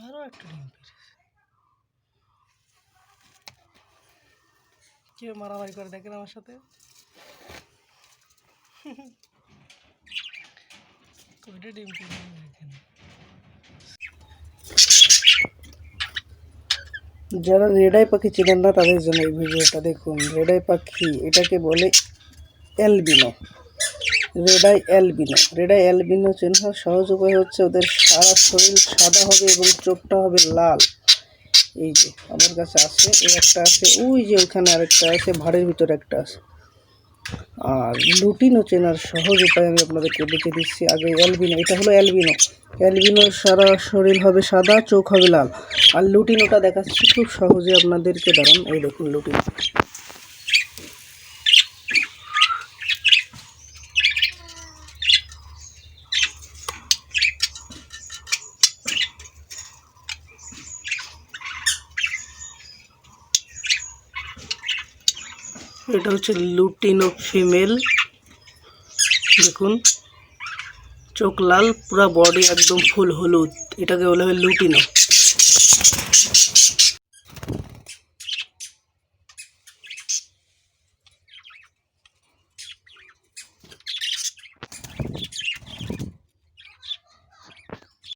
আরো একটা ডিম পেরেছে। কে মারামারি করে দেখেন আমার সাথে। কয়টা ডিম পেরেছে দেখেন। যারা রেড আই পাখি চেনেন না তাদের জন্য এই ভিডিওটা দেখুন। রেড আই পাখি এটাকে বলে albino, red eye albino. Red eye albino চেনার সহজ উপায় হচ্ছে ওদের সারা শরীর সাদা হবে এবং চোখটা হবে লাল। এই যে আমার কাছে আছে, এই একটা আছে, ওই যে ওখানে আরেকটা আছে, ভাড়ের ভিতরে একটা আছে। আর লুটিনো চেনার সহজ উপায় আমি আপনাদেরকে দেখে দিচ্ছি। আগে অ্যালবিনো, এটা হলো অ্যালবিনো। অ্যালবিনোর সারা শরীর হবে সাদা, চোখ হবে লাল। আর লুটিনোটা দেখাচ্ছি খুব সহজে আপনাদেরকে, দাঁড়ান। এই দেখুন লুটিনো। এটা হচ্ছে লুটিনো ফিমেল, দেখুন চোখ লাল, পুরা বডি একদম ফুল হলুদ। এটাকে বলা হয় লুটিনো।